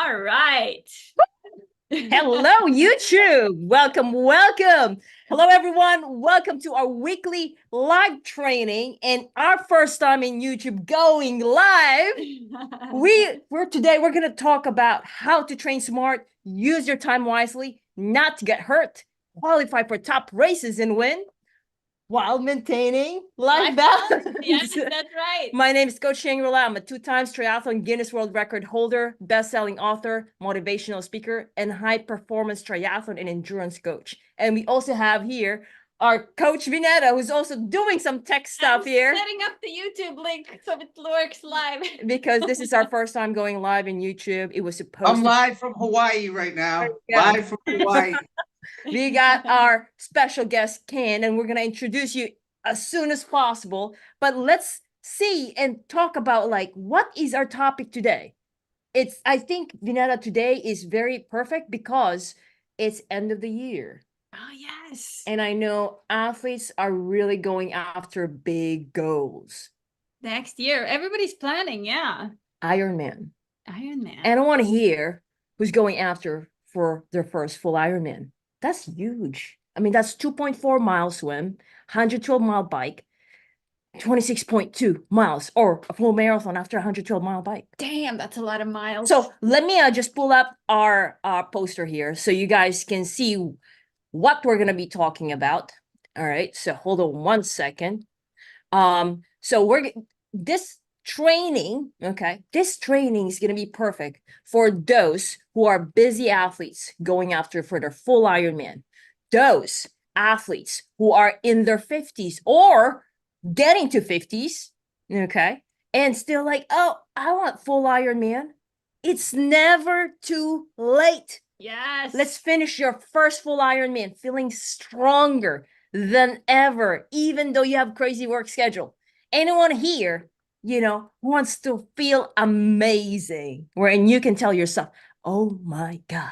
All right. Hello, YouTube. Welcome, welcome. Hello, everyone. Welcome to our weekly live training and our first time in YouTube going live. We're going to talk about how to train smart, use your time wisely, not to get hurt, qualify for top races and win while maintaining life balance. Yes, that's right. My name is Coach Shangri-La. I'm a 2-time triathlon Guinness World Record holder, best-selling author, motivational speaker, and high-performance triathlon and endurance coach. And we also have here our coach Vineta, who's also doing some tech stuff here. Setting up the YouTube link so it works live. Because this is our first time going live in YouTube. It was supposed I'm live from Hawaii right now. Live from Hawaii. We got our special guest, Ken, and we're going to introduce you as soon as possible. But let's see and talk about what is our topic today. I think, Vineta, today is very perfect because it's end of the year. Oh, yes. And I know athletes are really going after big goals. Next year, everybody's planning, yeah. Ironman. Ironman. And I want to hear who's going after for their first full Ironman. That's huge. I mean, that's 2.4 mile swim, 112-mile bike, 26.2 miles, or a full marathon after a 112-mile bike. Damn, that's a lot of miles. So let me just pull up our poster here so you guys can see what we're going to be talking about. All right, so hold on one second. This training is going to be perfect for those who are busy athletes going after for their full Ironman. Those athletes who are in their 50s or getting to 50s, okay, and still like, oh, I want full Ironman. It's never too late. Yes. Let's finish your first full Ironman feeling stronger than ever, even though you have crazy work schedule. Anyone here, wants to feel amazing, wherein you can tell yourself, oh my God,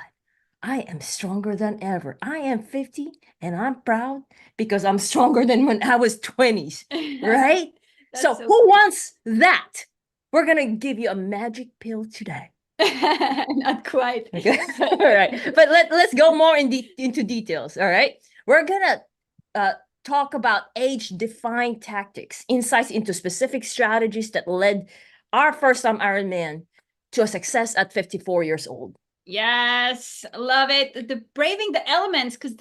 I am stronger than ever. I am 50 and I'm proud because I'm stronger than when I was 20s, right? so who wants that? We're going to give you a magic pill today. Not quite. Okay. All right. But let's go more into details. All right. We're going to talk about age-defying tactics, insights into specific strategies that led our first-time Ironman to a success at 54 years old. Yes, love it. The braving the elements, because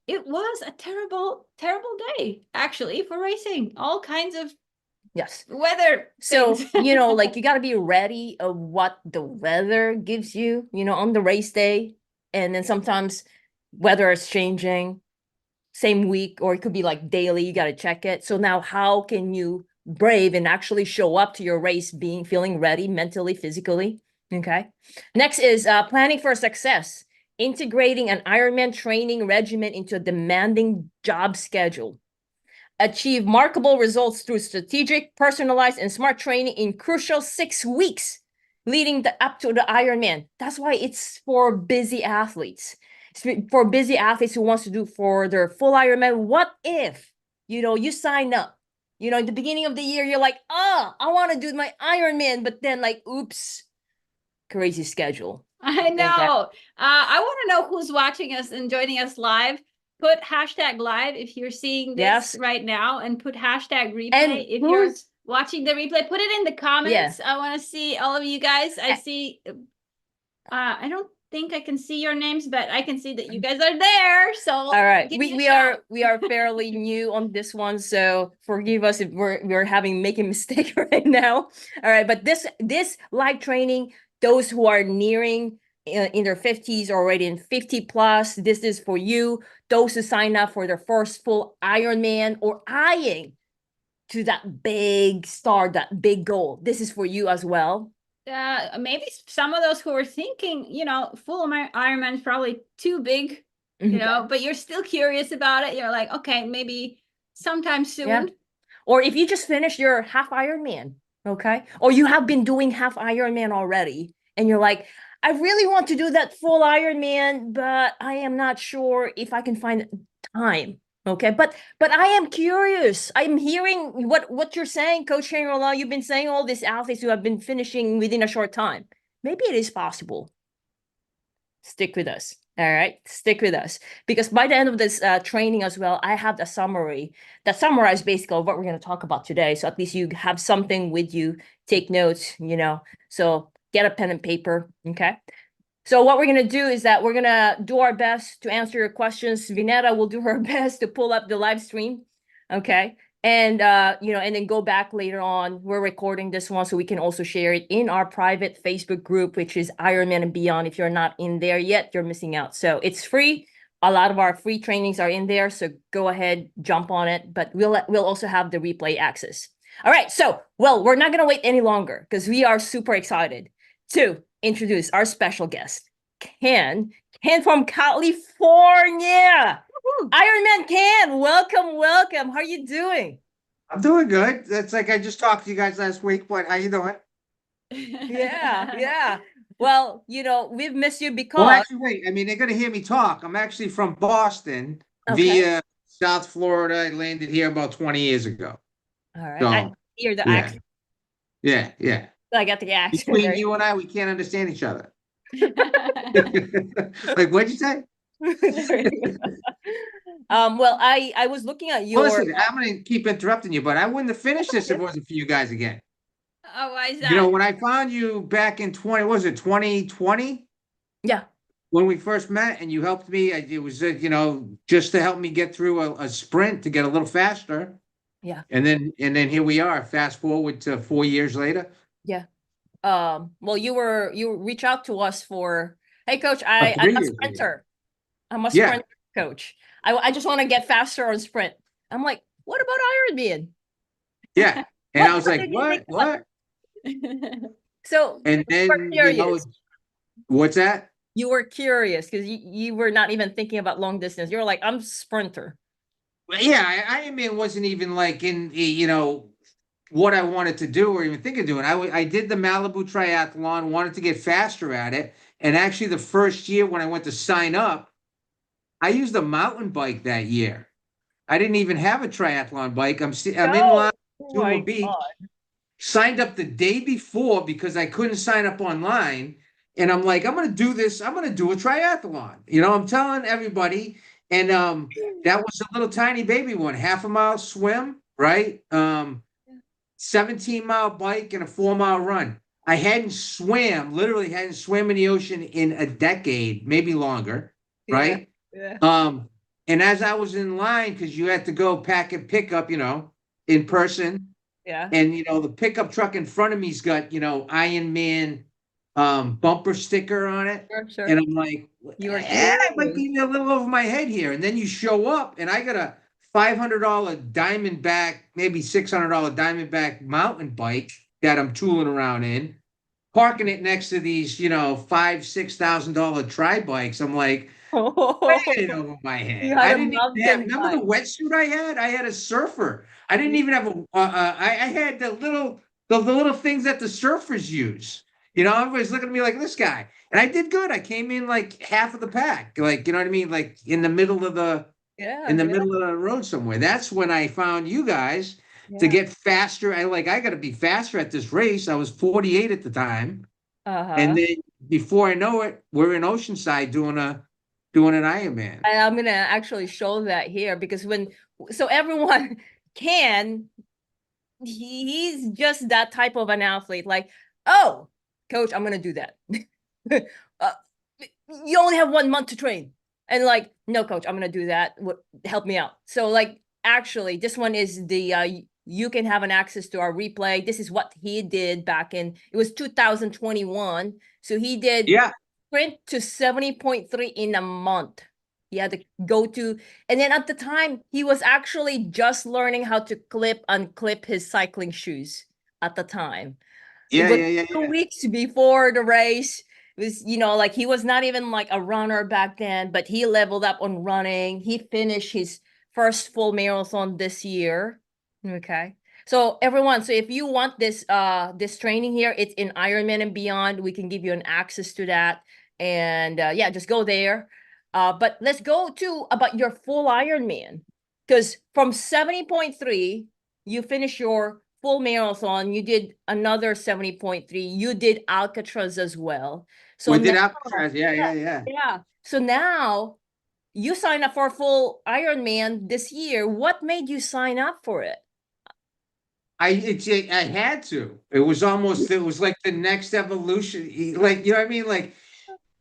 it was a terrible day actually for racing. All kinds of weather. So you got to be ready of what the weather gives you, on the race day, and then sometimes weather is changing. Same week, or it could be like daily, you got to check it. So now how can you brave and actually show up to your race feeling ready mentally, physically? Okay. Next is planning for success, integrating an Ironman training regimen into a demanding job schedule. Achieve markable results through strategic, personalized, and smart training in crucial 6 weeks leading up to the Ironman. That's why it's for busy athletes. For busy athletes who wants to do for their full Ironman. What if, you sign up, in the beginning of the year, you're like, I want to do my Ironman, but then oops, crazy schedule. I know. Okay. I want to know who's watching us and joining us live. Put hashtag live if you're seeing this right now, and put hashtag replay and if you're watching the replay. Put it in the comments. I want to see all of you guys. I see. I don't think I can see your names, but I can see that you guys are there. So all right, we are fairly new on this one, so forgive us if we're making mistake right now. All right, but this live training, those who are nearing in their 50s or already in 50 plus, this is for you. Those who sign up for their first full Ironman or eyeing to that big star, that big goal, this is for you as well. Maybe some of those who are thinking, full Ironman is probably too big, but you're still curious about it. You're like, okay, maybe sometime soon. Yeah. Or if you just finished your half Ironman, okay? Or you have been doing half Ironman already, and you're like, I really want to do that full Ironman, but I am not sure if I can find time. Okay, but I am curious. I'm hearing what you're saying, Coach Shangri-La. You've been saying all these athletes who have been finishing within a short time. Maybe it is possible. stick with us. All right, stick with us, because by the end of this training as well, I have a summary that summarizes basically what we're going to talk about today. So at least you have something with you, take notes, so get a pen and paper. Okay. So what we're going to do is that we're going to do our best to answer your questions. Vineta will do her best to pull up the live stream. Okay. And, and then go back later on. We're recording this one so we can also share it in our private Facebook group, which is Ironman and Beyond. If you're not in there yet, you're missing out. So it's free. A lot of our free trainings are in there. So go ahead, jump on it. But we'll also have the replay access. All right. So, well, we're not going to wait any longer because we are super excited to introduce our special guest, Ken from California. Ironman Ken, welcome. How are you doing? I'm doing good. That's like I just talked to you guys last week, but how you doing? Yeah. Well, we've missed you because... Well, actually, wait. I mean, they're going to hear me talk. I'm actually from Boston via South Florida. I landed here about 20 years ago. All right. So, I hear the accent. Yeah. I got the accent. Between you and I, we can't understand each other. Like, what'd you say? Well, I was looking at your... Well, listen, I'm going to keep interrupting you, but I wouldn't have finished this if it wasn't for you guys again. Oh, why is that? When I found you back in 2020? Yeah. When we first met and you helped me, it was, just to help me get through a sprint to get a little faster. Yeah. And then here we are, fast forward to 4 years later. Yeah. Well, you reach out to us for, hey, coach, I'm a sprinter. I'm a sprinter, coach. I just want to get faster on sprint. I'm like, what about Ironman? Yeah. And I was like, what? So, and then, what's that? You were curious because you were not even thinking about long distance. You were like, I'm a sprinter. Well, yeah, Ironman wasn't even like in, what I wanted to do or even think of doing. I did the Malibu triathlon, wanted to get faster at it. And actually the first year when I went to sign up, I used a mountain bike that year. I didn't even have a triathlon bike. I'm in line at Duma Beach. Signed up the day before because I couldn't sign up online. And I'm like, I'm going to do this. I'm going to do a triathlon. I'm telling everybody. And that was a little tiny baby one, 1/2 mile swim, right? 17-mile bike and a 4-mile run. I literally hadn't swam in the ocean in a decade, maybe longer, right? Yeah. And as I was in line, because you had to go pack and pick up, in person. Yeah. And, the pickup truck in front of me's got, Ironman bumper sticker on it. Sure. And I'm like, I might be a little over my head here. And then you show up and I got a $500 Diamondback, maybe $600 Diamondback mountain bike that I'm tooling around in, parking it next to these, $5,000-$6,000 tri bikes. I'm like, I had it over my head. I didn't even have, remember the wetsuit I had? I had a surfer. I didn't even have I had the little things that the surfers use. Everybody's looking at me like this guy. And I did good. I came in like half of the pack. Like, you know what I mean? Like in the middle of the middle of the road somewhere. That's when I found you guys to get faster. I got to be faster at this race. I was 48 at the time. And then before I know it, we're in Oceanside doing an Ironman. And I'm going to actually show that here because so everyone he's just that type of an athlete. Like, oh, coach, I'm going to do that. You only have 1 month to train. And like, no, coach, I'm going to do that. Help me out. So like, actually, this one is the, you can have an access to our replay. This is what he did back it was 2021. So he did sprint to 70.3 in a month. He had to go to, and then at the time, he was actually just learning how to unclip his cycling shoes at the time. Yeah. 2 weeks before the race. It was, like he was not even like a runner back then, but he leveled up on running. He finished his first full marathon this year. Okay. So everyone, so if you want this training here, it's in Ironman and Beyond. We can give you an access to that. And just go there. But let's go to about your full Ironman. Because from 70.3, you finish your full marathon, you did another 70.3, you did Alcatraz as well. So We did now, Alcatraz. Yeah. yeah. So now you signed up for a full Ironman this year. What made you sign up for it? I had to. It was like the next evolution. Like, you know what I mean? Like,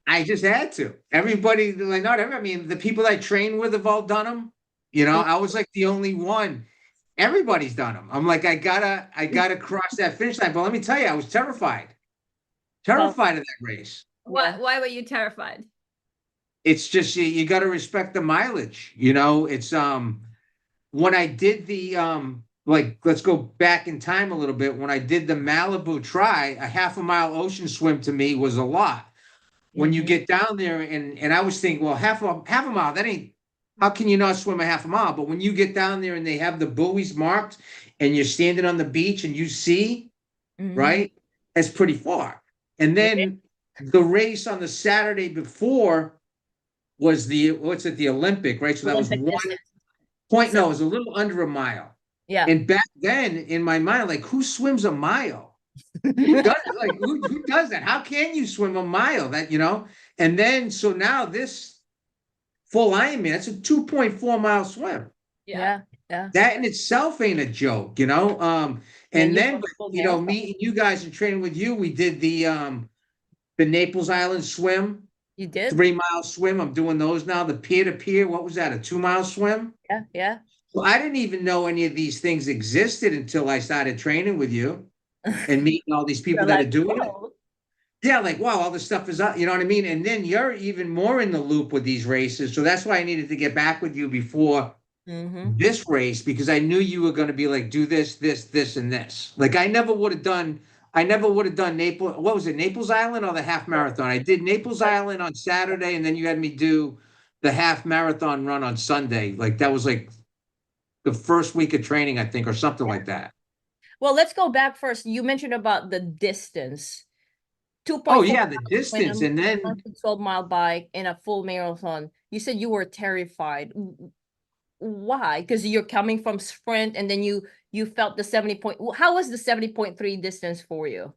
I just had to. Everybody, like, not every, I mean, the people I train with have all done them. You know, I was like the only one. Everybody's done them. I'm like, I gotta cross that finish line. But let me tell you, I was terrified of that race. Why were you terrified? It's just you got to respect the mileage. You know, it's when I did the like, let's go back in time a little bit. When I did the Malibu try, a half a mile ocean swim to me was a lot. When you get down there, and I was thinking, well, half a mile, that ain't, how can you not swim a half a mile? But when you get down there and they have the buoys marked and you're standing on the beach and you see, right, that's pretty far. And then the race on the Saturday before was the Olympic, right? So that was Olympic 1 point. No, it was a little under a mile. Yeah. And back then in my mind, like, who swims a mile? Who does it? Like, who does that? How can you swim a mile? That, you know? And then so now this full Ironman, it's a 2.4 mile swim. Yeah. That in itself ain't a joke, you know. And then, but, you know, meeting you guys and training with you, we did the Naples Island swim. You did 3-mile swim. I'm doing those now. The peer-to-peer, what was that? A 2-mile swim? Yeah. Well, I didn't even know any of these things existed until I started training with you and meeting all these people that are doing it. Yeah, like, wow, all this stuff is up, you know what I mean? And then you're even more in the loop with these races. So that's why I needed to get back with you before this race, because I knew you were going to be like, do this, and this. Like, I never would have done Naples. What was it, Naples Island or the half marathon? I did Naples Island on Saturday, and then you had me do the half marathon run on Sunday. Like, that was like the first week of training, I think, or something like that. Well, let's go back first. You mentioned about the distance. 2.4. Oh yeah, the distance, and then 12-mile bike and a full marathon. You said you were terrified. Why? Because you're coming from sprint, and then you felt the 70 point. How was the 70.3 distance for you?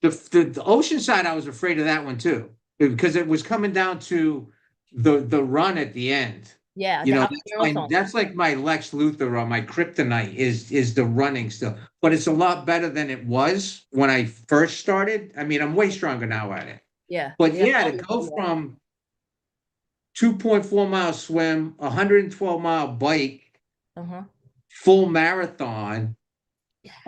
The ocean side, I was afraid of that one too, because it was coming down to the run at the end. Yeah, you know, that's like my Lex Luthor or my kryptonite is the running still, but it's a lot better than it was when I first started. I mean, I'm way stronger now at it. Yeah, but to go from 2.4-mile swim, 112-mile bike, full marathon,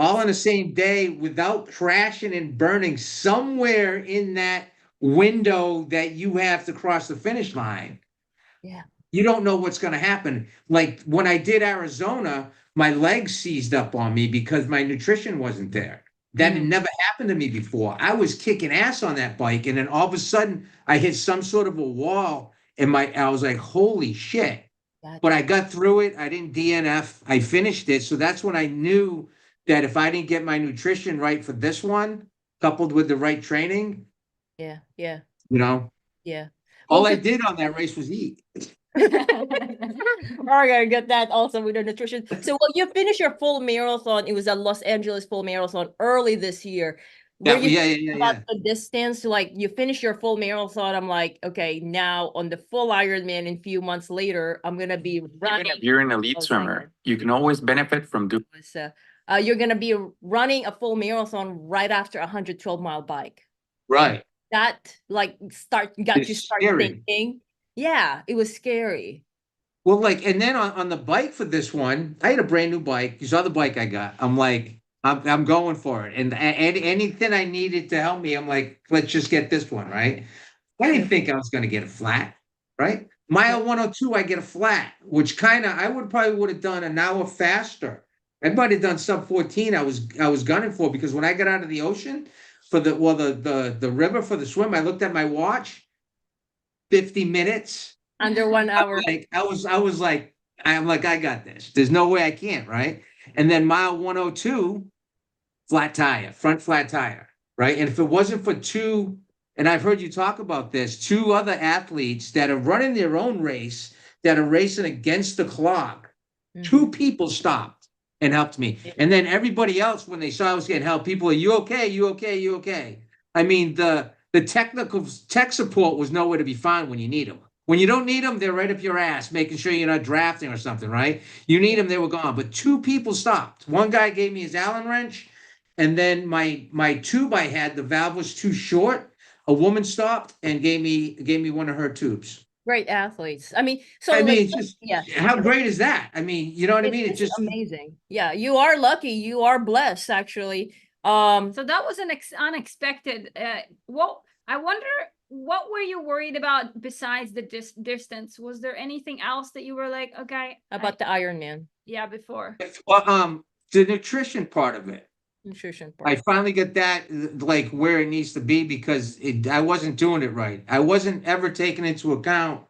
all in the same day without crashing and burning somewhere in that window that you have to cross the finish line. Yeah. You don't know what's going to happen. Like when I did Arizona, my legs seized up on me because my nutrition wasn't there. That had never happened to me before. I was kicking ass on that bike, and then all of a sudden I hit some sort of a wall, and I was like, holy shit. But I got through it. I didn't DNF. I finished it. So that's when I knew that if I didn't get my nutrition right for this one, coupled with the right training. Yeah. You know? Yeah. All I did on that race was eat. We're gonna get that also with the nutrition. So you finished your full marathon. It was a Los Angeles full marathon early this year. About the distance, like you finish your full marathon, I'm like, okay, now on the full Ironman in a few months later, I'm gonna be running. Even if you're an elite swimmer, you can always benefit from doing. You're gonna be running a full marathon right after a 112-mile bike. Right. That like got you start thinking. Yeah, it was scary. Well, like, and then on the bike for this one, I had a brand new bike. You saw the bike I got. I'm like, I'm going for it. And anything I needed to help me, I'm like, let's just get this one, right? I didn't think I was going to get a flat, right? Mile 102, I get a flat, which I would have done an hour faster. I might have done sub 14. I was gunning for, because when I got out of the ocean for the river for the swim, I looked at my watch. 50 minutes under 1 hour. I was like, I got this. There's no way I can't, right? And then mile 102, flat tire, front flat tire, right? And if it wasn't for two, and I've heard you talk about this, two other athletes that are running their own race, that are racing against the clock, two people stopped. and helped me. And then everybody else, when they saw I was getting help, people are, you okay? You okay? You okay? I mean, the technical tech support was nowhere to be found when you need them. When you don't need them, they're right up your ass, making sure you're not drafting or something, right? You need them, they were gone. But two people stopped. One guy gave me his Allen wrench, and then my tube I had, the valve was too short. A woman stopped and gave me one of her tubes. Great athletes. I mean, so I mean, like, it's just yeah, how great is that? I mean, you know what I mean? It's it's just amazing. Yeah, you are lucky. You are blessed, actually. So that was an unexpected. I wonder, what were you worried about besides the distance? Was there anything else that you were like, okay, about the Ironman yeah, before? the nutrition part of it. nutrition I part. finally got that like where it needs to be because I wasn't doing it right. I wasn't ever taking into account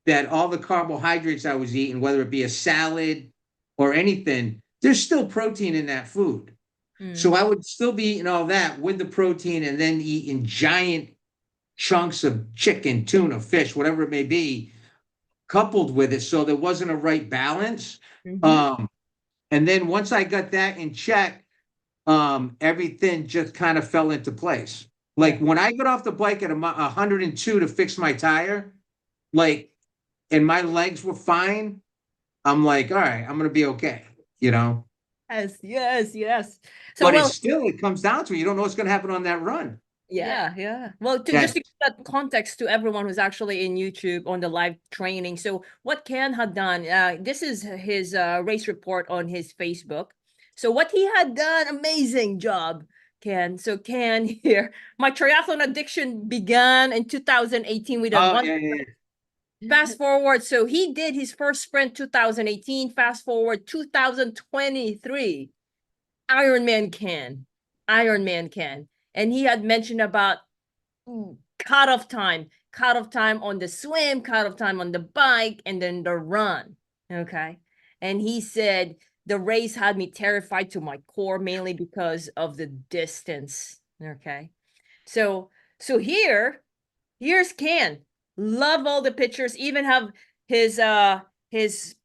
that all the carbohydrates I was eating, whether it be a salad or anything, there's still protein in that food. So I would still be eating all that with the protein and then eating giant chunks of chicken, tuna, fish, whatever it may be, coupled with it. So there wasn't a right balance. Mhm. And then once I got that in check, everything just kind of fell into place. Like when I got off the bike at 102 to fix my tire, like, and my legs were fine, I'm like, all right, I'm gonna be okay, you know. Yes, yes, yes. So But well, it's still, it comes down to it. You don't know what's gonna happen on that run. yeah. Well, to Yeah. just to give that context to everyone who's actually in YouTube on the live training. So what Ken had done, this is his race report on his Facebook. So what he had done, amazing job, Ken. So Ken here, my triathlon addiction began in 2018 with a Oh one. yeah. Fast forward, so he did his first sprint 2018. Fast forward 2023. Ironman can. And he had mentioned about cutoff time on the swim, cutoff time on the bike, and then the run. Okay. And he said the race had me terrified to my core, mainly because of the distance. Okay. So here's Can. Love all the pictures, even have his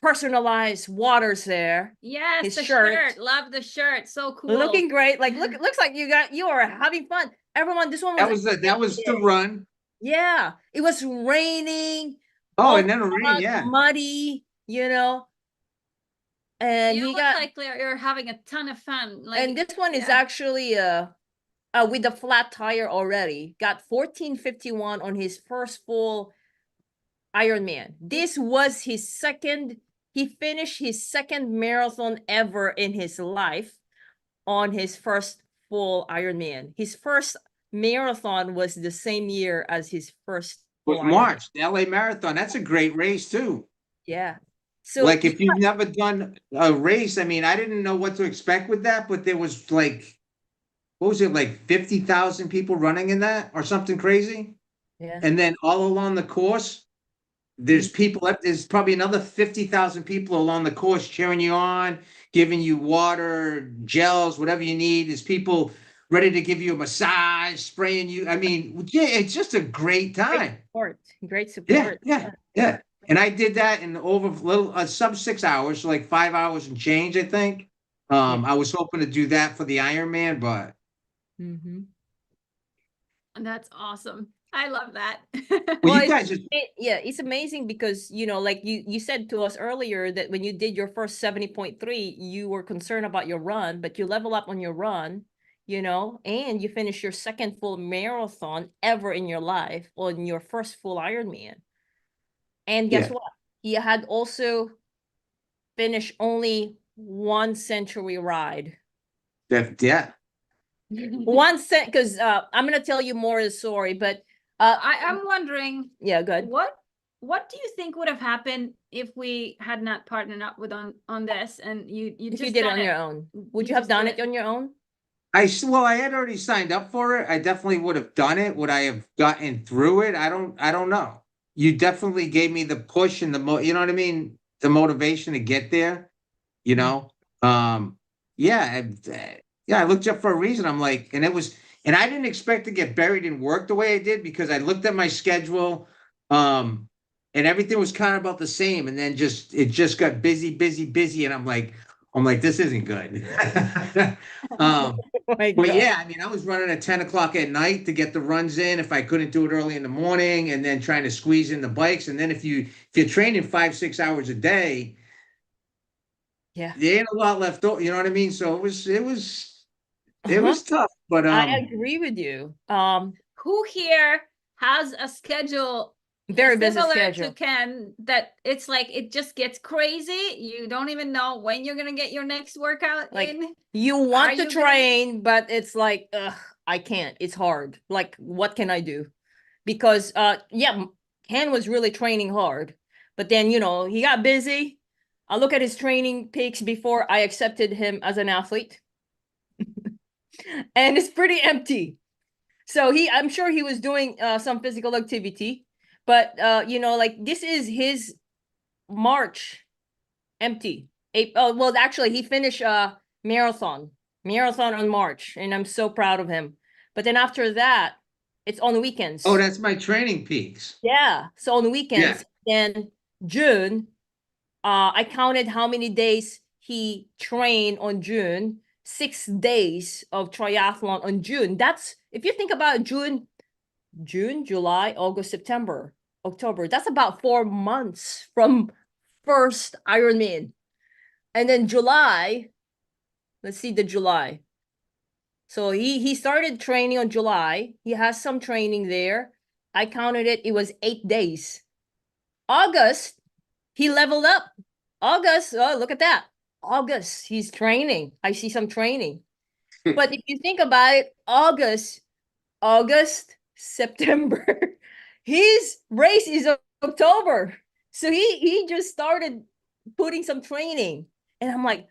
personalized waters there. Yes, His the shirt. shirt. Love the shirt. So cool. Looking great. Like looks like you are having fun. Everyone, this one was That was the run. yeah. It was raining. Oh, all and then the rain, yeah. muddy, and You he look got like you're having a ton of fun. Like, and this one is yeah. actually with the flat tire already. Got 14:51 on his first full Ironman. This was his second. He finished his second marathon ever in his life on his first full Ironman. His first marathon was the same year as his first Was full Ironman. March, the LA Marathon. That's a great race too. Yeah. So Like if you've never done a race, I mean, I didn't know what to expect with that, but there was like, what was it, like 50,000 people running in that or something crazy? yeah. And then all along the course, there's people, there's probably another 50,000 people along the course cheering you on, giving you water, gels, whatever you need. There's people ready to give you a massage, spraying you. I mean, yeah, it's just a great time. Great support. Yeah. And I did that in over little sub 6 hours, so like 5 hours and change, I think. I was hoping to do that for the Ironman, but That's awesome. I love that. well, you guys just it's amazing because like you said to us earlier that when you did your first 70.3, you were concerned about your run, but you level up on your run, and you finish your second full marathon ever in your life on your first full Ironman. And guess what? He had also finished only one century ride. yeah. Because I'm gonna tell you more of the story, but I'm wondering. Yeah, good. What do you think would have happened if we had not partnered up with on this and you if just you did it on it? your own? Would you have done it on your own? I had already signed up for it. I definitely would have done it. Would I have gotten through it? I don't know. You definitely gave me the push and you know what I mean? The motivation to get there, I looked up for a reason. I'm like, and I didn't expect to get buried in work the way I did because I looked at my schedule, and everything was kind of about the same. And then it just got busy. And I'm like, I'm like, this isn't good. Oh my But God. yeah, I mean, I was running at 10 o'clock at night to get the runs in if I couldn't do it early in the morning, and then trying to squeeze in the bikes. And then if you're training 5-6 hours a day, Yeah. there ain't a lot left over. You know what I mean? So it Uh-huh. was tough. But I agree with you. Who here has a schedule Very busy similar schedule. to Ken that it's like it just gets crazy? You don't even know when you're gonna get your next workout Like, in. You want Are to you gonna- train, but it's like, ugh, I can't. It's hard. Like, what can I do? Because yeah, Ken was really training hard, but then he got busy. I look at his training pics before I accepted him as an athlete, and it's pretty empty. So I'm sure he was doing some physical activity, but like this is his March empty. Well, actually, he finished marathon on March, and I'm so proud of him. But then after that, it's on weekends. oh, that's my training peaks. Yeah, so on weekends. Then June, I counted how many days he trained on June. 6 days of triathlon on June. That's, if you think about June, July, August, September, October. That's about 4 months from first Ironman. And then July, let's see the July. So he started training on July. He has some training there. I counted it. It was 8 days. August, he leveled up. August, oh, look at that. August, he's training. I see some training. But if you think about it, August, September, his race is October. So he just started putting some training. And I'm like,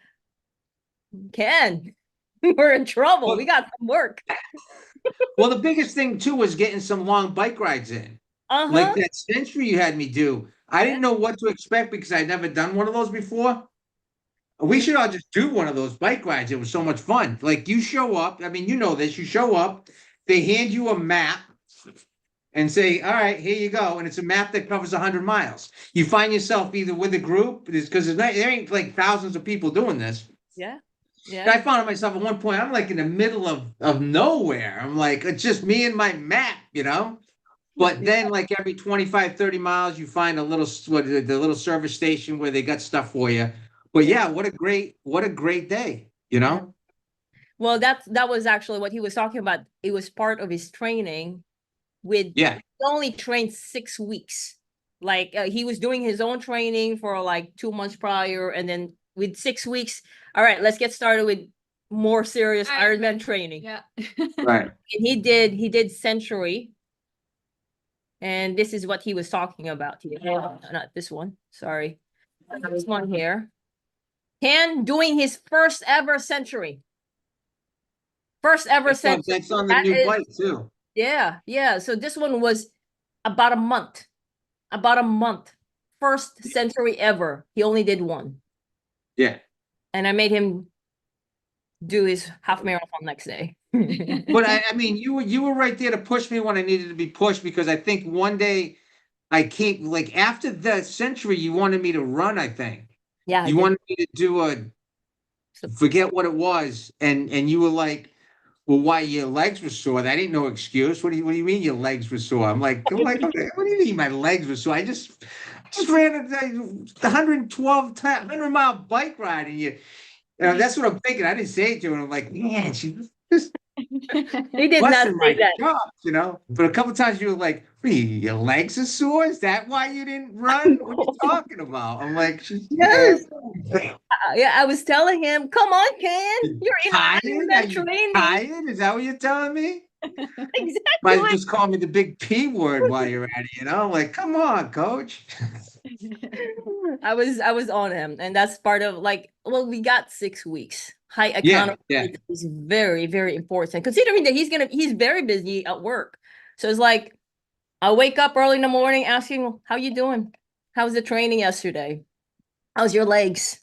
Ken, we're in trouble. Well- We got some work. Well, the biggest thing too was getting some long bike rides in. Uh-huh. Like that century you had me do. I didn't know what to expect because I'd never done one of those before. We should all just do one of those bike rides. It was so much fun. Like you show up, I mean, you know this, you show up, they hand you a map and say, all right, here you go. And it's a map that covers 100 miles. You find yourself either with a group, because there ain't like thousands of people doing this. Yeah. And I found myself at one point, I'm like in the middle of nowhere. I'm like, it's just me and my map, But then like every 25, 30 miles, you find the little service station where they got stuff for you. But yeah, what a great day, Well, that was actually what he was talking about. It was part of his training he only trained 6 weeks. Like he was doing his own training for like 2 months prior. And then with 6 weeks, all right, let's get started with more serious Ironman training. Yeah. Right. And he did Century. And this is what he was talking about here. Not this one. Sorry. This one here. Ken doing his first ever Century. First ever Century. That's on the new bike too. Yeah. So this one was about a month. First Century ever. He only did one. Yeah. And I made him do his half marathon next day. But I mean, you were right there to push me when I needed to be pushed, because I think one day I came, like after the Century, you wanted me to run, I think. Yeah. You wanted me to do forget what it was. And you were like, well, why your legs were sore? That ain't no excuse. What do you mean your legs were sore? I'm like, what do you mean my legs were sore? I just ran a 100-mile bike ride, and that's what I'm thinking. I didn't say it to her. I'm like, man, she just He did not say that. Chops, But a couple times you were like, your legs are sore? Is that why you didn't run? What are you talking about? I'm like, yes. Yeah, I was telling him, come on, Ken. You're in Ironman training. Tired? Is that what you're telling me? Exactly. Might just call me the big P word while you're at it, Like, come on, coach. I was on him, and that's part of we got 6 weeks. High accountability is very, very important, considering that he's very busy at work. So it's like I wake up early in the morning asking, how you doing? How was the training yesterday? How's your legs?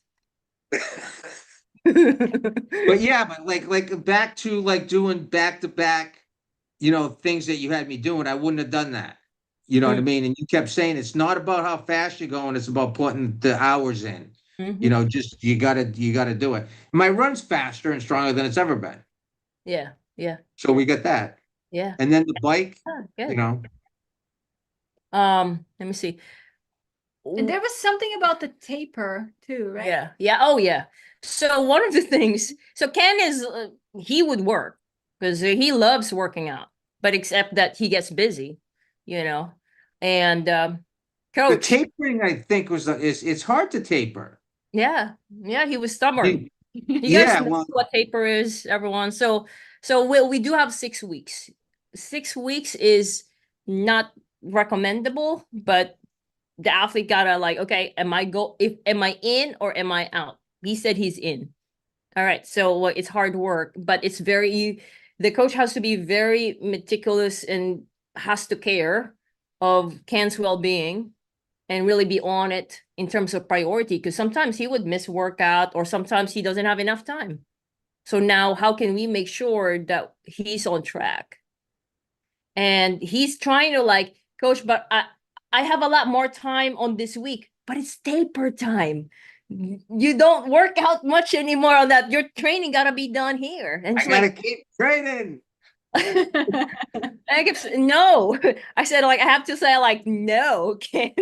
But yeah, but like back to doing back-to-back, things that you had me doing, I wouldn't have done that. You know what I mean? And you kept saying it's not about how fast you're going, it's about putting the hours in. You know, just you gotta do it. My run's faster and stronger than it's ever been. Yeah. Yeah. So we got that. Yeah. And then the bike, Ah, you good. know. Let me see. And there was something about the taper too, right? Yeah. Yeah. Oh, yeah. So one of the things, so Ken is, he would work because he loves working out, but except that he gets busy, you know, and The coach, tapering, I think, it's hard to taper. yeah, yeah, he was stubborn. You guys Yeah, know well, what taper is, everyone. So we do have 6 weeks. 6 weeks is not recommendable, but the athlete gotta like, okay, am I in or am I out? He said he's in. All right, so it's hard work, but it's the coach has to be very meticulous and has to care of Ken's well-being and really be on it in terms of priority, because sometimes he would miss workout or sometimes he doesn't have enough time. So now how can we make sure that he's on track? And he's trying to like, coach, but I have a lot more time on this week, but it's taper time. You don't work out much anymore on that. Your training gotta be done here. And I it's gotta like, keep training. I guess no. I said like I have to say like no, Ken.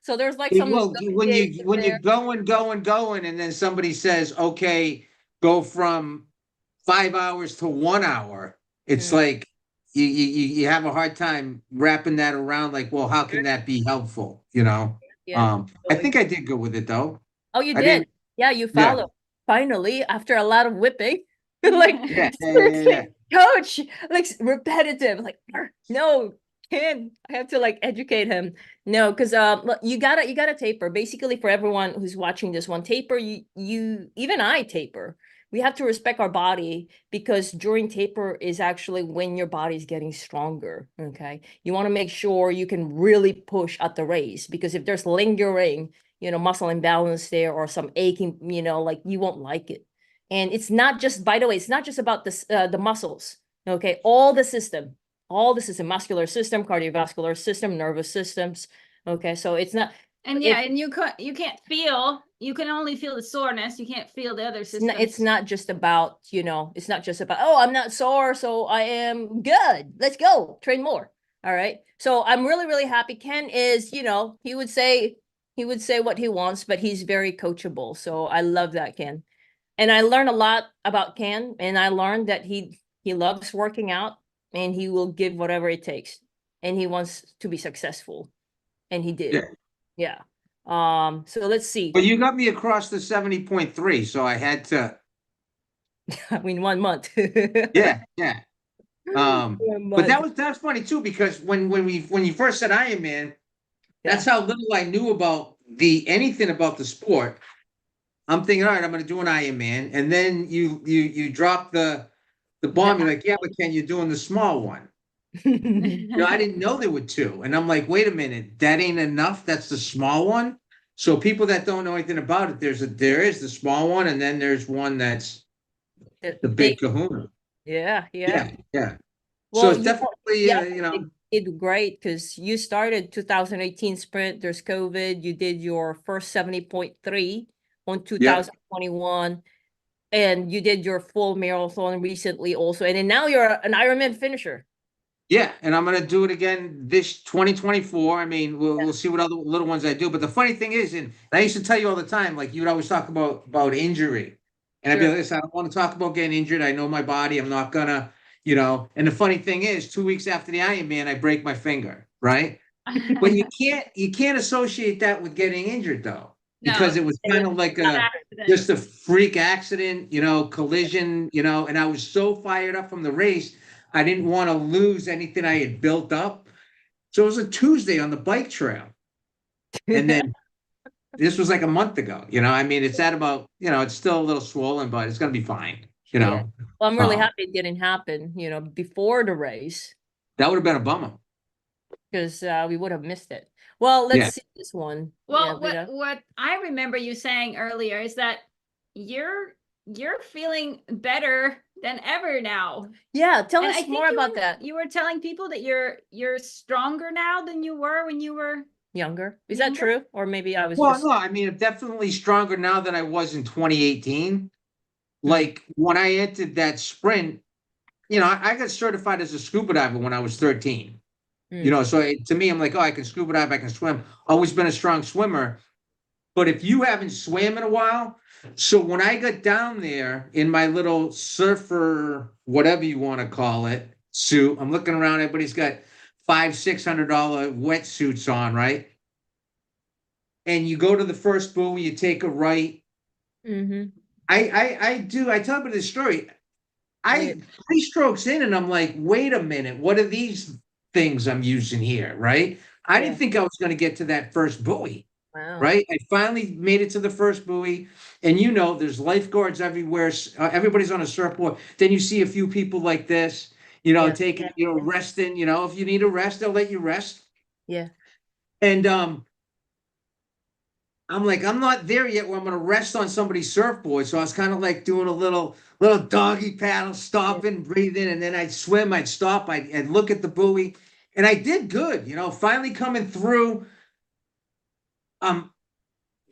So there's like some Well, negotiation when there. you're going, and then somebody says, okay, go from 5 hours to 1 hour, it's like you have a hard time wrapping that around. Like, well, how can that be helpful? You know. Yeah. I think I did good with it though. Oh, you I did. didn't. Yeah, you Yeah. followed. Finally, after a lot of whipping. Like, Yeah. coach, like repetitive, like no, Ken, I have to like educate him. No, because look, you gotta taper. Basically, for everyone who's watching this one, taper, you even I taper. We have to respect our body because during taper is actually when your body's getting stronger. Okay. You want to make sure you can really push at the race, because if there's lingering, muscle imbalance there or some aching, like you won't like it. And it's not just, by the way, it's not just about the muscles. Okay, all the system, muscular system, cardiovascular system, nervous systems. Okay, so it's not. And yeah, and you can't feel. You can only feel the soreness. You can't feel the other systems. It's not just about, it's not just about, oh, I'm not sore, so I am good. Let's go train more. All right. So I'm really, really happy. Ken is, he would say what he wants, but he's very coachable. So I love that, Ken. And I learned a lot about Ken, and I learned that he loves working out and he will give whatever it takes, and he wants to be successful, and he did. Yeah. So let's see. Well, you got me across the 70.3, so I had to. I mean, 1 month. Yeah. But that's funny too, because when you first said Ironman, that's how little I knew about anything about the sport. I'm thinking, all right, I'm going to do an Ironman, and then you drop the bomb. You're like, yeah, but Ken, you're doing the small one. I didn't know there were two, and I'm like, wait a minute, that ain't enough. That's the small one. So people that don't know anything about it, there is the small one, and then there's one that's the big kahuna. Yeah. So it's definitely it did great because you started 2018 sprint. There's COVID. You did your first 70.3 on 2021, and you did your full marathon recently also, and then now you're an Ironman finisher. Yeah, and I'm gonna do it again this 2024. I mean, we'll see what other little ones I do. But the funny thing is, and I used to tell you all the time, like you would always talk about injury, and I'd be like, listen, I don't want to talk about getting injured. I know my body. I'm not gonna, And the funny thing is, 2 weeks after the Ironman, I break my finger, right? But you can't associate that with getting injured though, because it was kind of like just a freak accident, collision, and I was so fired up from the race. I didn't want to lose anything I had built up. So it was a Tuesday on the bike trail. And then this was like a month ago, I mean, it's at about, it's still a little swollen, but it's going to be fine, Well, I'm really happy it didn't happen, before the race. That would have been a bummer. Because we would have missed it. Well, let's see this one. Well, what I remember you saying earlier is that you're feeling better than ever now. Yeah, tell us more about that. You were telling people that you're stronger now than you were when you were younger. Is that true? Or maybe I was Well, just no, I mean, I'm definitely stronger now than I was in 2018. Like when I entered that sprint, I got certified as a scuba diver when I was 13. So to me, I'm like, oh, I can scuba dive, I can swim. Always been a strong swimmer. But if you haven't swam in a while, so when I got down there in my little surfer, whatever you want to call it, suit, I'm looking around, everybody's got $500-600 wetsuits on, right? And you go to the first buoy, you take a right. Mhm. I tell you this story. Yeah. 3 strokes in, and I'm like, wait a minute, what are these things I'm using here, right? I didn't think I was going to get to that first buoy. Wow. Right. I finally made it to the first buoy, and there's lifeguards everywhere. Everybody's on a surfboard. Then you see a few people like this, taking, resting. If you need a rest, they'll let you rest. Yeah. And I'm like, I'm not there yet where I'm gonna rest on somebody's surfboard. So I was kind of like doing a little doggy paddle, stopping, breathing, and then I'd swim, I'd stop, I'd look at the buoy, and I did good. Finally coming through.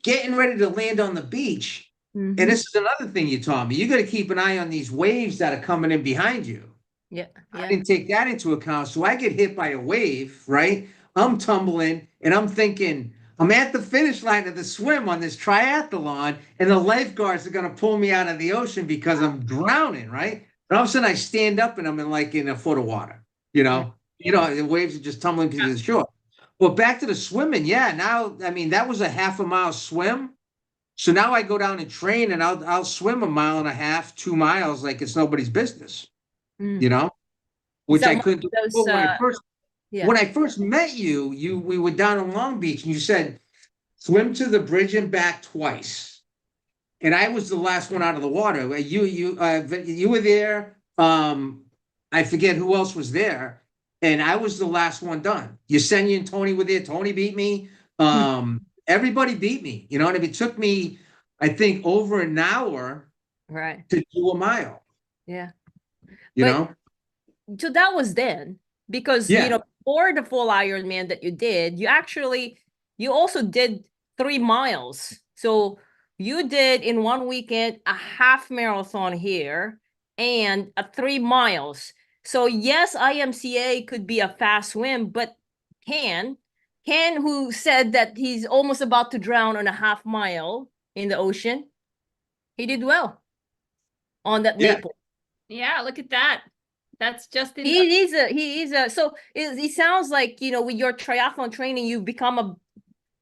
Getting ready to land on the beach. And this is another thing you taught me. You got to keep an eye on these waves that are coming in behind you. Yeah. I didn't take that into account. So I get hit by a wave, right? I'm tumbling and I'm thinking, I'm at the finish line of the swim on this triathlon, and the lifeguards are going to pull me out of the ocean because I'm drowning, right? And all of a sudden I stand up and I'm in a foot of water, the waves are just tumbling to the shore. Well, back to the swimming. Yeah. Now, I mean, that was a half a mile swim. So now I go down and train, and I'll swim 1.5 miles, 2 miles like it's nobody's business, which I couldn't do before when I first met you. We were down in Long Beach, and you said swim to the bridge and back twice, and I was the last one out of the water. You were there. I forget who else was there, and I was the last one done. Yesenia and Tony were there. Tony beat me. Everybody beat me, and it took me, I think, over an hour to do 1 mile. Yeah. So that was then, because before the full Ironman that you did, you also did 3 miles. So you did in one weekend a half marathon here and a 3 miles. So yes, IMCA could be a fast swim, but Ken, who said that he's almost about to drown on a half mile in the ocean, he did well on that maple. Yeah, look at that. That's just so it sounds like, with your triathlon training, you've become a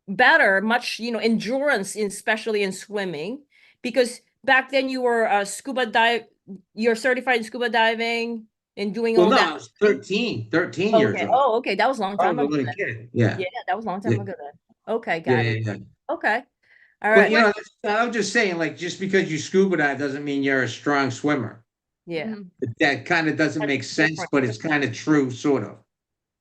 better, much, endurance, especially in swimming, because back then you were you're certified in scuba diving and doing all that. I was 13 years old. Oh, okay. That was a long time ago. Yeah. Yeah, that was a long time ago then. Okay, got it. Yeah. Okay. All right. But I'm just saying, like, just because you scuba dive doesn't mean you're a strong swimmer. Yeah. That kind of doesn't make sense, but it's kind of true, sort of.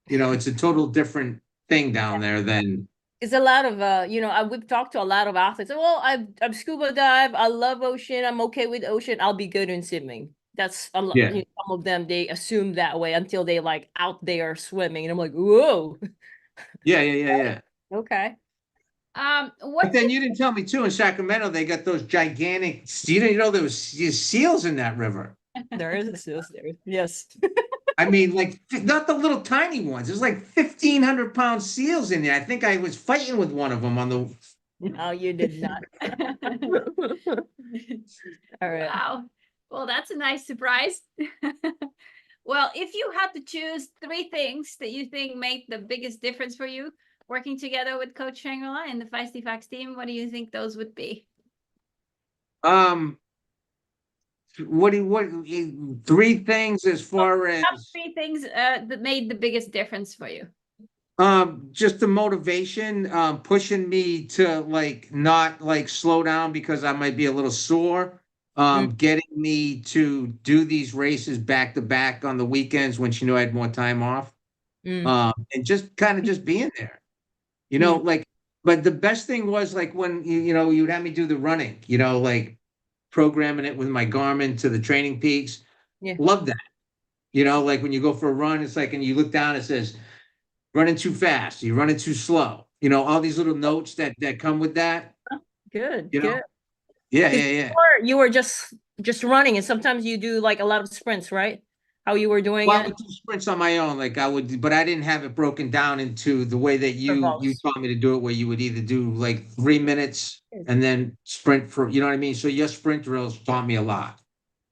It's a total different thing down there than. It's a lot of we've talked to a lot of athletes. Well, I'm scuba dive. I love ocean. I'm okay with ocean. I'll be good in swimming. That's a lot. Some of them, they assume that way until they like out there swimming, and I'm like, whoa. Yeah. Okay. But then you didn't tell me too. In Sacramento, they got those gigantic. There was seals in that river. There is a seals there. Yes. I mean, like, not the little tiny ones. There's like 1,500-pound seals in there. I think I was fighting with one of them on the. No, you did not. All right. Wow. Well, that's a nice surprise. Well, if you had to choose 3 things that you think make the biggest difference for you working together with Coach Shangri-La and the Feisty Facts team, what do you think those would be? What 3 things as far as 3 things that made the biggest difference for you? Just the motivation, pushing me to like not like slow down because I might be a little sore. Getting me to do these races back to back on the weekends when she knew I had more time off. And just kind of just being there, like, but the best thing was like when you'd have me do the running, like programming it with my Garmin to the training peaks. Yeah. Love that. Like when you go for a run, it's like, and you look down, it says running too fast, you're running too slow. You know, all these little notes that come with that. Good, You know? good. Yeah, 'Cause yeah, yeah. you were just running, and sometimes you do like a lot of sprints, right? How you were doing Well, I it? would do sprints on my own, like I would, but I didn't have it broken down into the way that you Intervals. taught me to do it, where you would either do like 3 minutes and then sprint for, you know what I mean? So your sprint drills taught me a lot.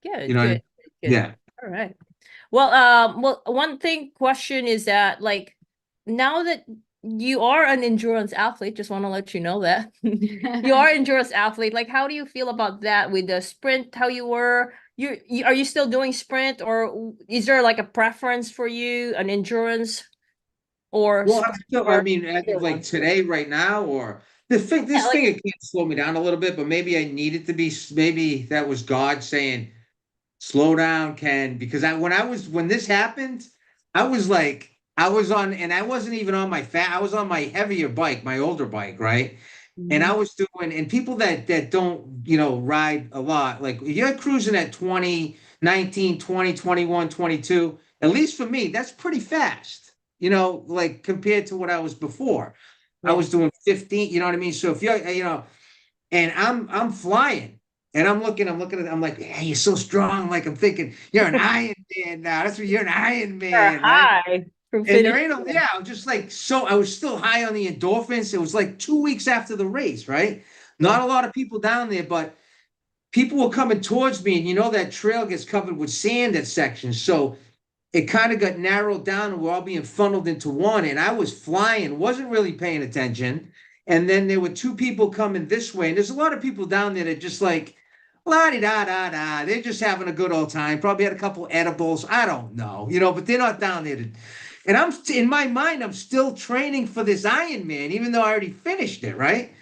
You Good, know what I good, mean? good. Yeah. All right. Well, one question is that like now that you are an endurance athlete, just want to let you know that you are an endurance athlete. Like, how do you feel about that with the sprint? How you were? Are you still doing sprint, or is there like a preference for you, an endurance or Well, sprint I or mean, as either of like one? today, right now, or Yeah, this like thing, it can't slow me down a little bit, but maybe I needed to be, maybe that was God saying, slow down, Ken, because when this happened, I was like, I was on, and I wasn't even on my I was on my heavier bike, my older bike, right? And I Mhm. was doing, and people that don't, you know, ride a lot, like if you're cruising at 20, 19, 20, 21, 22, at least for me, that's pretty fast, you know, like compared to what I was before. I Yeah. was doing 15, you know what I mean? So if you're, you know, and I'm flying. And I'm looking at, I'm like, hey, you're so strong. Like I'm thinking, you're an Iron Man now. That's what you're an Iron You're Man, right? high from And there finishing. ain't no, yeah, I'm just like, so I was still high on the endorphins. It was like 2 weeks after the race, right? Yeah. Not a lot of people down there, but people were coming towards me. And you know, that trail gets covered with sand at sections. So it kind of got narrowed down and we're all being funneled into one. And I was flying, wasn't really paying attention. And then there were two people coming this way. And there's a lot of people down there that just like, la di da da da. They're just having a good old time. Probably had a couple edibles. I don't know, you know, but they're not down there to. And I'm in my mind, I'm still training for this Ironman, even though I already finished it, right?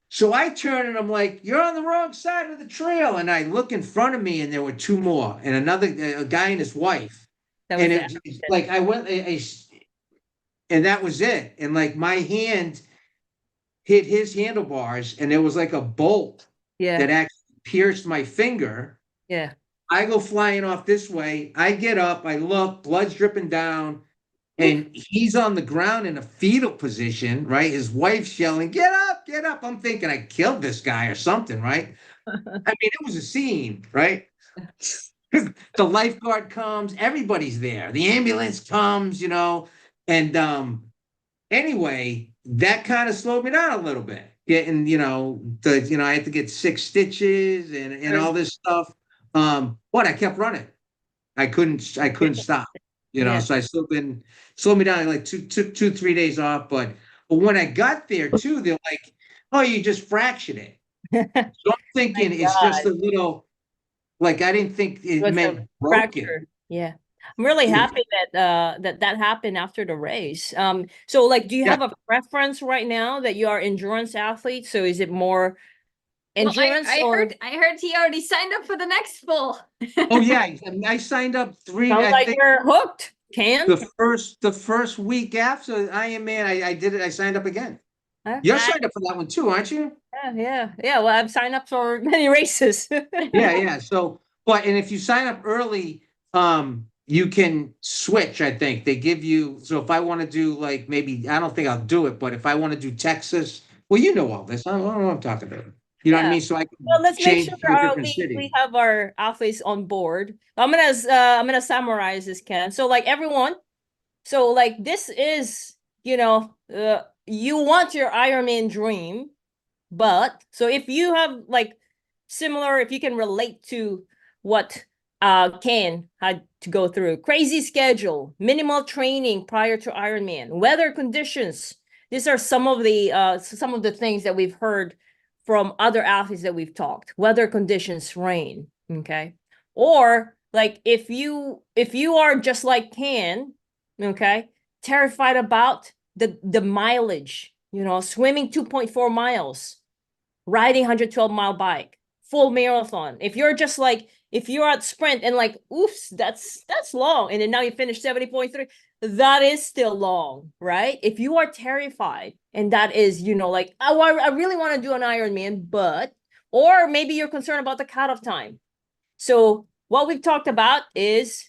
So I turn and I'm like, "You're on the wrong side of the trail." And I look in front of me, and there were two more, and another a guy and his wife. That was And that. it like I went, and that was it. And like my hand hit his handlebars, and there was like a bolt Yeah. that actually pierced my finger. Yeah. I go flying off this way. I get up, I look, blood's dripping down, and he's on the ground in a fetal position, right? His wife's yelling, "Get up, get up." I'm thinking I killed this guy or something, right? I mean, it was a scene, right? The lifeguard comes, everybody's there. The ambulance comes, you know, and anyway, that kind of slowed me down a little bit. Getting, you know, I had to get 6 stitches and all this stuff. But I kept running. I couldn't stop. You know, Yeah. so I still been slowed me down like 3 days off. But when I got there too, they're like, "Oh, you just fractured it." So I'm thinking My it's just God. a little, like I didn't think It it was a meant broken. fracture. Yeah. I'm really Yeah. happy that that happened after the race. So like do you Yeah. have a preference right now that you are endurance athlete? So is it more Well, endurance or I heard he already signed up for the next full. Oh yeah, I signed up sounds I like think you're hooked, Can? the first week after Ironman, I did it. I signed up again. You're Okay. signed up for that one too, aren't you? Yeah. Well, I've signed up for many races. Yeah, yeah. So, and if you sign up early, you can switch. I think they give you. So if I want to do like maybe I don't think I'll do it, but if I want to do Texas, well, you know all this. I don't know what I'm talking about. You know what I Yeah. mean? So I Well, can let's make change sure to a different we city. have our athletes on board. I'm gonna summarize this, Ken. So like everyone, so like this is, you want your Ironman dream, but so if you have like similar, if you can relate to what Ken had to go through, crazy schedule, minimal training prior to Ironman, weather conditions. These are some of the things that we've heard from other athletes that we've talked. Weather conditions, rain, okay? Or like if you are just like Ken, okay, terrified about the mileage, swimming 2.4 miles, riding 112-mile bike, full marathon. If you're at sprint and like, oops, that's long, and then now you finish 70.3, that is still long, right? If you are terrified and that is, like, oh, I really want to do an Ironman, but, or maybe you're concerned about the cutoff time. So what we've talked about is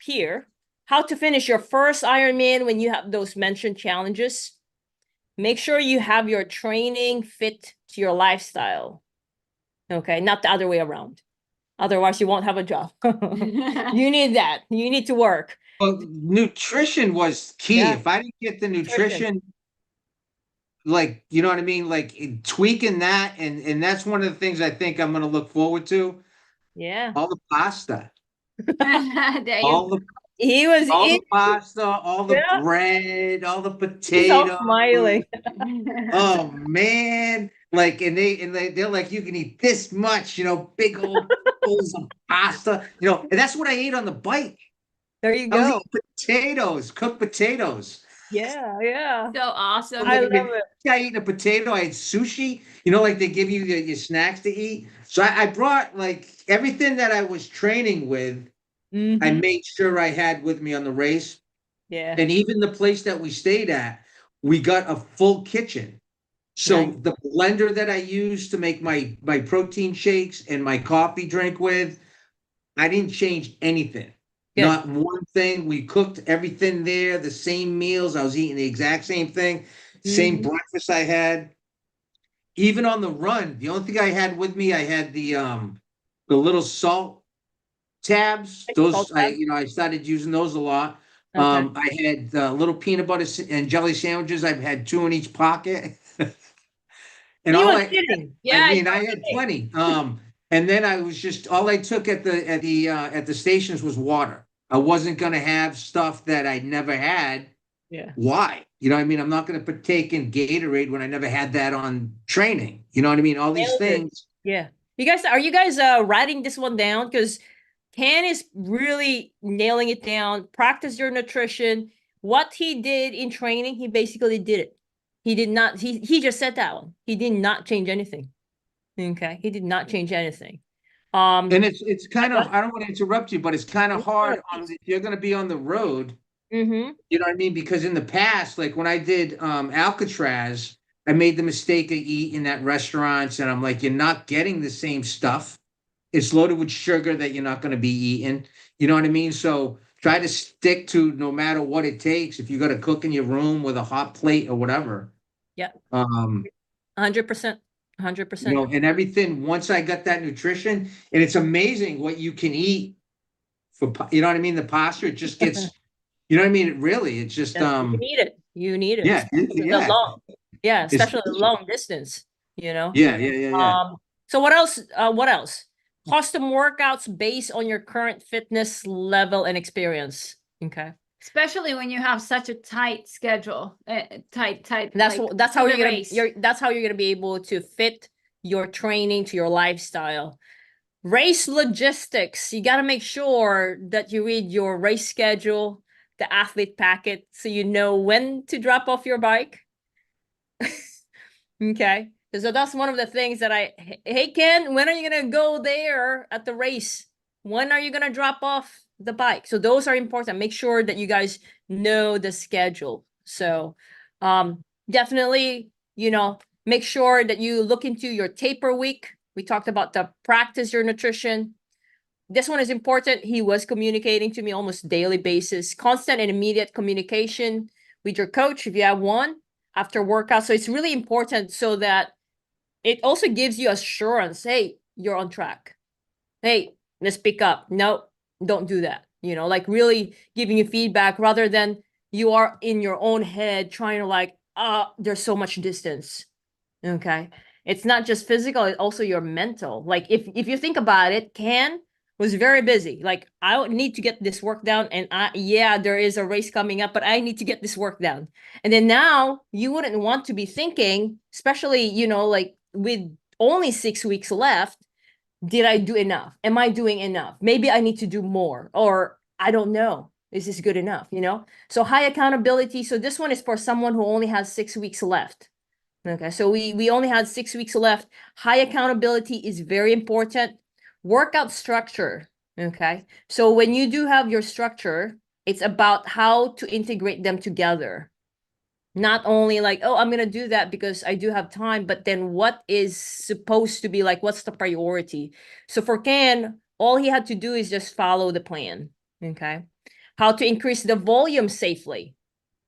here, how to finish your first Ironman when you have those mentioned challenges. make sure you have your training fit to your lifestyle. Okay, not the other way around. Otherwise, you won't have a job. You need that. You need to work. Well, nutrition was key. Yeah. If I didn't get the Nutrition. nutrition, like, you know what I mean? Like tweaking that, and that's one of the things I think I'm gonna look forward to. Yeah. All the pasta, There you all go. the He was all in. the pasta, all the Yeah. bread, all the He's all potatoes. smiling. Oh man. Like, they're like, you can eat this much, big old bowls of pasta, and that's what I ate on the bike. There you I was go. eating potatoes, cooked potatoes. Yeah, yeah. So awesome. I Like, love it. I ate a potato. I had sushi. Like they give you your snacks to eat. So I brought like everything that I was training with. I Mhm. made sure I had with me on the race. Yeah. And even the place that we stayed at, we got a full kitchen. So Nice. the blender that I used to make my protein shakes and my coffee drink with, I didn't change anything. Good. Not one thing. We cooked everything there, the same meals. I was eating the exact same thing, same Mhm. breakfast I had. Even on the run, the only thing I had with me, I had the little salt tabs. Salt Those tab. I started using those a lot. Okay. I had little peanut butter and jelly sandwiches. I've had two in each pocket. And He all was I kidding. Yeah, mean, I had plenty. And then I was just all I took at the stations was water. I wasn't gonna have stuff that I'd never had. Yeah. Why? You know what I mean? I'm not gonna partake in Gatorade when I never had that on training. You know what I mean? All these Nailed it. things. Yeah. Are you guys writing this one down? Because Ken is really nailing it down. Practice your nutrition. What he did in training, he basically did it. He did not, he just said that one. He did not change anything. Okay. He did not change anything. And it's kind of, What? I don't want to interrupt you, but it's kind of hard if you're gonna be on the road. Mm-hmm. You know what I mean? Because in the past, like when I did Alcatraz, I made the mistake of eating at restaurants, and I'm like, you're not getting the same stuff. It's loaded with sugar that you're not going to be eating. You know what I mean? So try to stick to no matter what it takes. If you got to cook in your room with a hot plate or whatever. Yeah. Um, 100%. 100%. and everything. Once I got that nutrition, and it's amazing what you can eat for. You know what I mean? The posture, it just gets. You know what I mean? It really, it's just Yes, you need it. You need it. yeah, Especially the yeah. long, yeah, It's especially the long distance, you know. yeah. So what else? What else? Custom workouts based on your current fitness level and experience. Okay. especially when you have such a tight schedule, tight. That's like, that's for how the you're gonna race. that's how you're gonna be able to fit your training to your lifestyle. Race logistics. You gotta make sure that you read your race schedule, the athlete packet, so you know when to drop off your bike. Okay. So that's one of the things that hey Ken, when are you gonna go there at the race? When are you gonna drop off the bike? So those are important. Make sure that you guys know the schedule. So definitely, make sure that you look into your taper week. We talked about the practice your nutrition. This one is important. He was communicating to me almost daily basis, constant and immediate communication with your coach if you have one after workout. So it's really important so that it also gives you assurance. Hey, you're on track. Hey, let's pick up. No, don't do that. Like really giving you feedback rather than you are in your own head trying to like, there's so much distance. Okay. It's not just physical, it's also your mental. Like if you think about it, Ken was very busy. Like I need to get this work down, and there is a race coming up, but I need to get this work down. And then now you wouldn't want to be thinking, especially, like with only 6 weeks left, did I do enough? Am I doing enough? Maybe I need to do more, or I don't know. Is this good enough? So high accountability. So this one is for someone who only has 6 weeks left. Okay, so we only had 6 weeks left. High accountability is very important. Workout structure. Okay, so when you do have your structure, it's about how to integrate them together. Not only like, oh, I'm gonna do that because I do have time, but then what is supposed to be like, what's the priority? So for Ken, all he had to do is just follow the plan. Okay, how to increase the volume safely.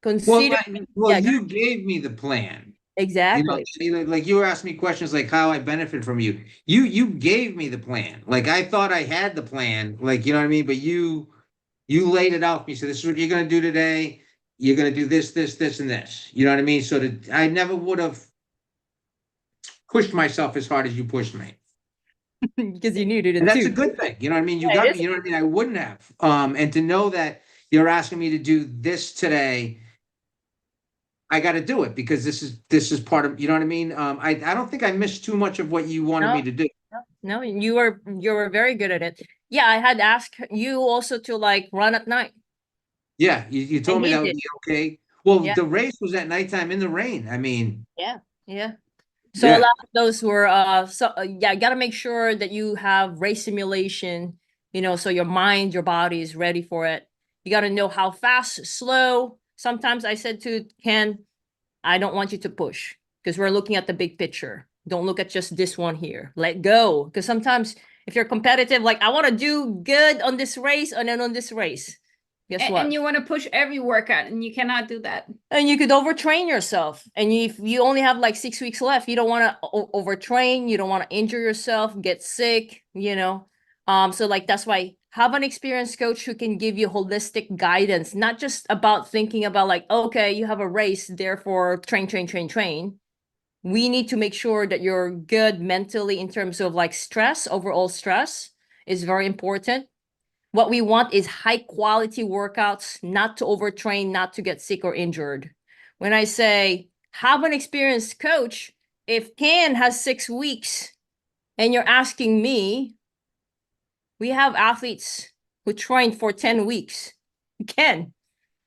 consider. Yeah, you gave me the plan. exactly. Like you were asking me questions like how I benefit from you. You gave me the plan. Like I thought I had the plan. Like you know what I mean. But you laid it out for me. So this is what you're gonna do today. You're gonna do this, this, this, and this. You know what I mean. So that I never would have pushed myself as hard as you pushed me. Because you needed And it that's a too. good thing. You know what I mean? You Yeah, got it me, is. you know what I mean? I wouldn't have. And to know that you're asking me to do this today, I got to do it because this is part of, you know what I mean? I don't think I missed too much of what you wanted me No, to do. no, you were very good at it. Yeah, I had asked you also to like run at night. Yeah, you told And me he that would did. be okay. Well, Yeah. the race was at nighttime in the rain. I mean, Yeah. Yeah. So a yeah. lot of those were yeah, gotta make sure that you have race simulation, so your mind, your body is ready for it. You gotta know how fast, slow. Sometimes I said to Ken, I don't want you to push because we're looking at the big picture. Don't look at just this one here. Let go. Because sometimes if you're competitive, like I want to do good on this race and then on this race, guess what? And you want to push every workout, and you cannot do that. And you could overtrain yourself. And if you only have like 6 weeks left, you don't want to overtrain. You don't want to injure yourself, get sick. So like that's why have an experienced coach who can give you holistic guidance, not just about thinking about like, okay, you have a race, therefore train, train, train, train. We need to make sure that you're good mentally in terms of like stress, overall stress is very important. What we want is high quality workouts, not to overtrain, not to get sick or injured. When I say have an experienced coach, if Ken has 6 weeks and you're asking me, we have athletes who trained for 10 weeks. Ken,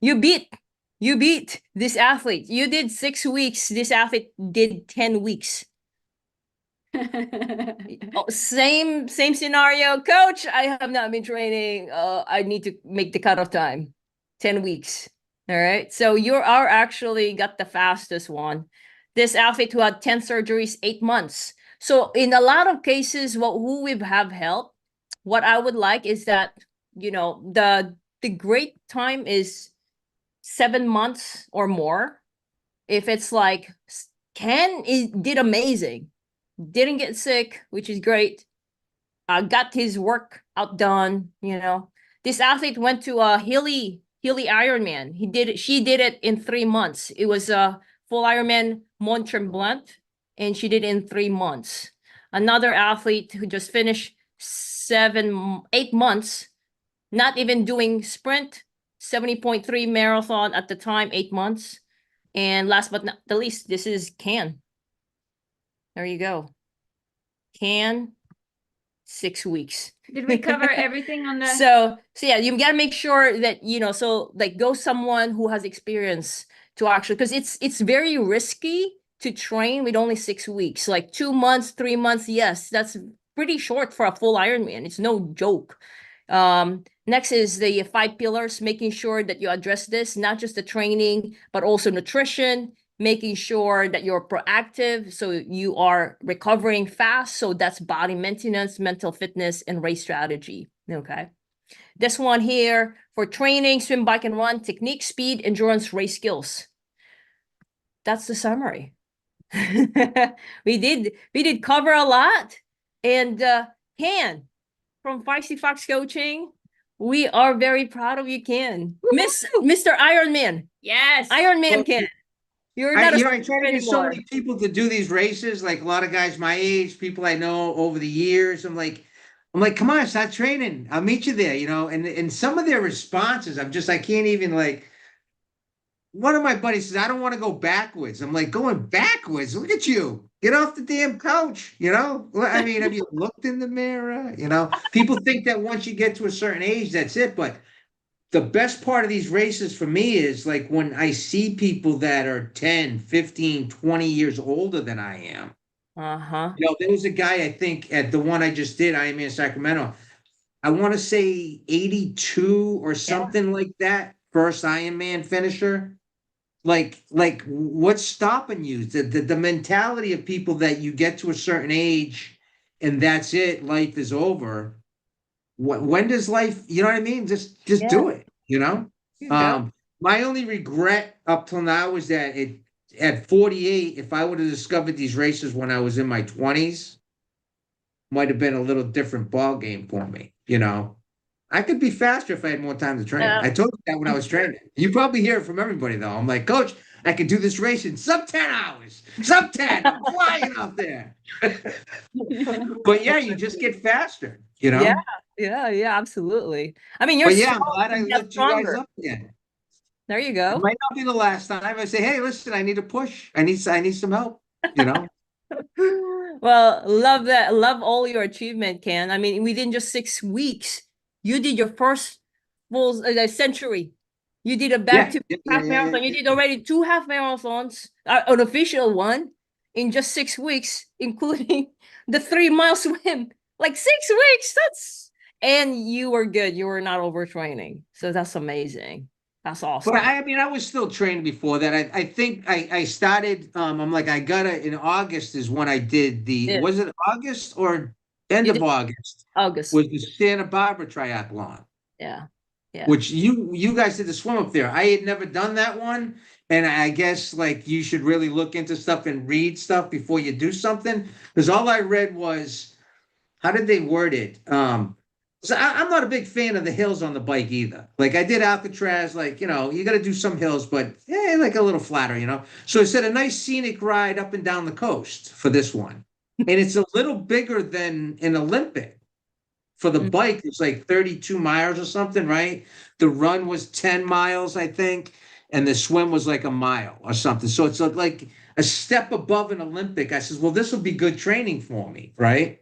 you beat this athlete. You did 6 weeks. This athlete did 10 weeks. Oh, same scenario, coach. I have not been training. I need to make the cutoff time. 10 weeks. All right. So you are actually got the fastest one. This athlete who had 10 surgeries, 8 months. So in a lot of cases, who we have helped, what I would like is that, the great time is 7 months or more. If it's like Ken did amazing, didn't get sick, which is great. Got his work outdone. This athlete went to a Hilly Ironman. She did it in 3 months. It was a full Ironman Mont Tremblant, and she did it in 3 months. Another athlete who just finished 8 months, not even doing sprint, 70.3 marathon at the time, 8 months. And last but not the least, this is Can. There you go. Can 6 weeks. Did we cover everything on the? So yeah, you gotta make sure that so like go someone who has experience to actually, because it's very risky to train with only 6 weeks. Like 2 months, 3 months, yes, that's pretty short for a full Ironman. It's no joke. Next is the 5 pillars, making sure that you address this, not just the training, but also nutrition, making sure that you're proactive, so you are recovering fast. So that's body maintenance, mental fitness, and race strategy. Okay. This one here for training, swim, bike, and run, technique, speed, endurance, race skills. That's the summary. We did cover a lot. And Ken from Feisty Fox Coaching, we are very proud of you, Ken. Mr. Ironman. Yes. Ironman, Ken. You're not I try to get anymore. so many people to do these races, like a lot of guys my age, people I know over the years. I'm like, come on, start training. I'll meet you there, and some of their responses, I can't even like. One of my buddies says, I don't want to go backwards. I'm like, going backwards? Look at you. Get off the damn couch, I mean, have you looked in the mirror? People think that once you get to a certain age, that's it. But the best part of these races for me is like when I see people that are 10, 15, 20 years older than I am. Uh-huh. There was a guy, I think, at the one I just did, Ironman Sacramento. I want to say 82 or something like that. First Ironman finisher. Like what's stopping you? The mentality of people that you get to a certain age and that's it, life is over. When does life, you know what I mean? Just do it, You go. My only regret up till now is that at 48, if I would have discovered these races when I was in my 20s, might have been a little different ball game for me. I could be faster if I had more time to train. I told you that when I was training. You probably hear it from everybody though. I'm like, Coach, I can do this race in sub 10 hours. Sub 10. I'm flying out there. But yeah, you just get faster, Yeah, yeah, absolutely. I mean, you're But yeah, I'm strong, glad I you get looked you guys stronger. up again. There you It go. might not be the last time I say, hey, listen, I need a push. I need some help, Well, love that. Love all your achievement, Ken. I mean, within just 6 weeks, you did your first full century. You did a Yeah, back to yeah, half yeah, marathon. You yeah. did already 2 half marathons, an official one in just 6 weeks, including the 3 mile swim. Like 6 weeks. And you were good. You were not overtraining. So that's amazing. That's But awesome. I mean, I was still training before that. I think I started, I'm like, I gotta, in August is when I did Yeah. was it August or end You of did August August. was the Santa Barbara triathlon, Yeah. Yeah. which you guys did the swim up there. I had never done that one. And I guess like you should really look into stuff and read stuff before you do something. Because all I read was, how did they word it? So I'm not a big fan of the hills on the bike either. Like I did Alcatraz, like, you got to do some hills, but like a little flatter. So it said a nice scenic ride up and down the coast for this one. And it's a little bigger than an Olympic for the Mm. bike. It's like 32 miles or something, right? The run was 10 miles, I think. And the swim was like a mile or something. So it's like a step above an Olympic. I says, well, this will be good training for me, right?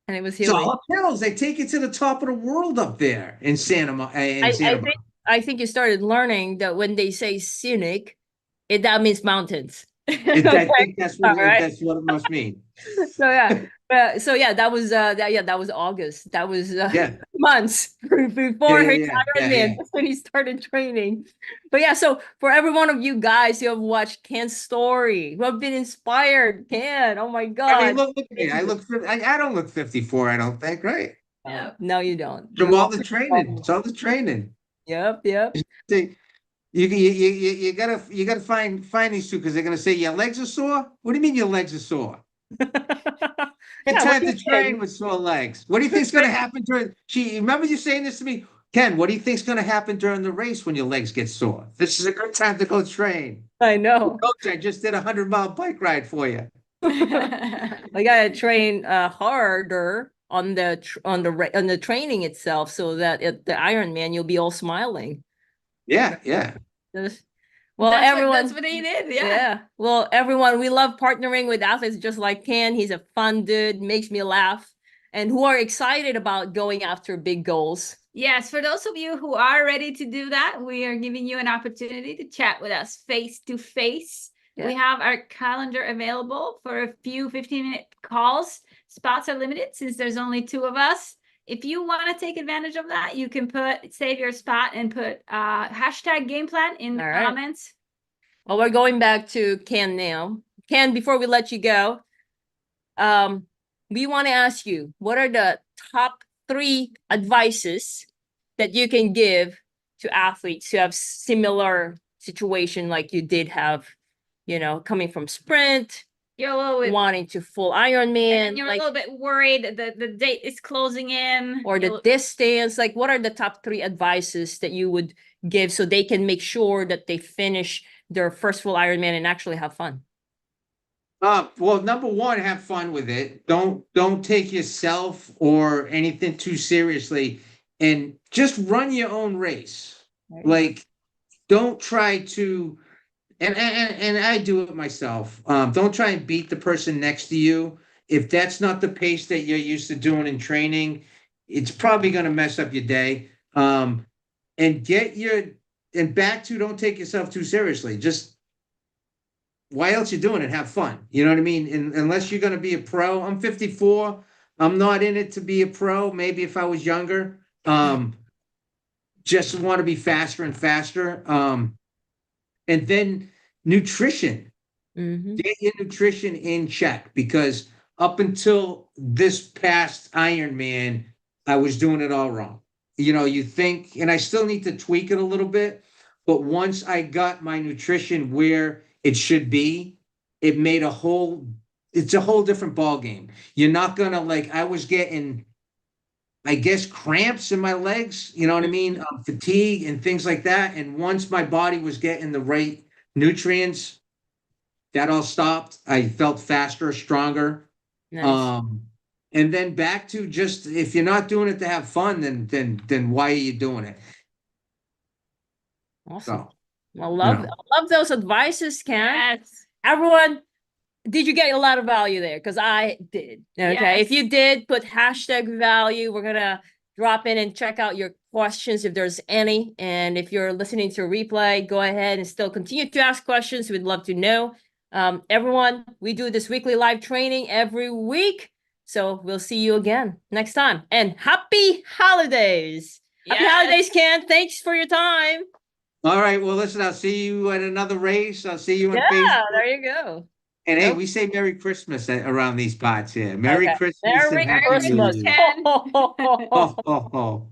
And it was So hilly. all hills, they take it to the top of the world up there in I Santa think Barbara. I think you started learning that when they say scenic, that means mountains. I Okay. think that's All what right. that's what it must mean. So yeah. So yeah, that was August. That was Yeah, months yeah, before yeah, his yeah, yeah, Ironman. yeah. That's when he started training. But yeah, so for every one of you guys who have watched Ken's story, who have been inspired, Ken, oh my I mean, God. look at me. I don't look 54. I don't think, right? Yeah. No, you don't. From You all are. the training. It's all the training. Yep, yep. See, you gotta find these two because they're gonna say your legs are sore. What do you mean your legs are sore? Good Yeah, what time do you to train think? with sore legs. What do you think's gonna happen during? Remember you saying this to me, Ken? What do you think's gonna happen during the race when your legs get sore? This is a good time to go train. I know. Coach, I just did a 100-mile bike ride for you. I gotta train harder on the training itself, so that at the Ironman you'll be all smiling. Yeah, yeah. Just- Well, everyone, That's what he did. Yeah. yeah. Well, everyone, we love partnering with athletes just like Ken. He's a fun dude, makes me laugh, and who are excited about going after big goals. Yes, for those of you who are ready to do that, we are giving you an opportunity to chat with us face to face. Yeah. We have our calendar available for a few 15-minute calls. Spots are limited since there's only two of us. If you want to take advantage of that, you can save your spot and put hashtag game plan in the All right. comments. Well, we're going back to Ken now. Ken, before we let you go, we want to ask you, what are the top 3 advices that you can give to athletes who have similar situation like you did have, coming from sprint, You're a little bit, wanting to full and Ironman, you're like, a little bit worried that the date is closing in. or the distance. Like, what are the top 3 advices that you would give so they can make sure that they finish their first full Ironman and actually have fun? Well, number one, have fun with it. Don't take yourself or anything too seriously, and just run your own race. Right. Like, don't try to, and I do it myself. Don't try and beat the person next to you. If that's not the pace that you're used to doing in training, it's probably going to mess up your day. And back to, don't take yourself too seriously. Just, why else you doing it? Have fun. You know what I mean? Unless you're going to be a pro. I'm 54. I'm not in it to be a pro. Maybe if I was younger, just want to be faster and faster. And then nutrition. Mhm. Get your nutrition in check, because up until this past Ironman, I was doing it all wrong. You think, and I still need to tweak it a little bit, But once I got my nutrition where it should be, it made it's a whole different ball game. You're not gonna like, I was getting, I guess, cramps in my legs, you know what I mean? Fatigue and things like that. And once my body was getting the right nutrients, that all stopped. I felt faster, stronger. Nice. And then back to just, if you're not doing it to have fun, then why are you doing it? Awesome. So, I love Yeah. I love those advices, Ken. Yes. Everyone, did you get a lot of value there? Because I did. Okay. If Yes. you did, put #value. We're gonna drop in and check out your questions if there's any. And if you're listening to a replay, go ahead and still continue to ask questions. We'd love to know. Everyone, we do this weekly live training every week. So we'll see you again next time. And happy holidays. Happy Yes. holidays, Ken. Thanks for your time. All right. Well, listen, I'll see you at another race. I'll see you on Yeah, Facebook. there you go. And hey, Nope. we say Merry Christmas around these parts here. Merry Okay. Christmas Merry and Happy Christmas. New Year. Ken. Oh, oh, oh.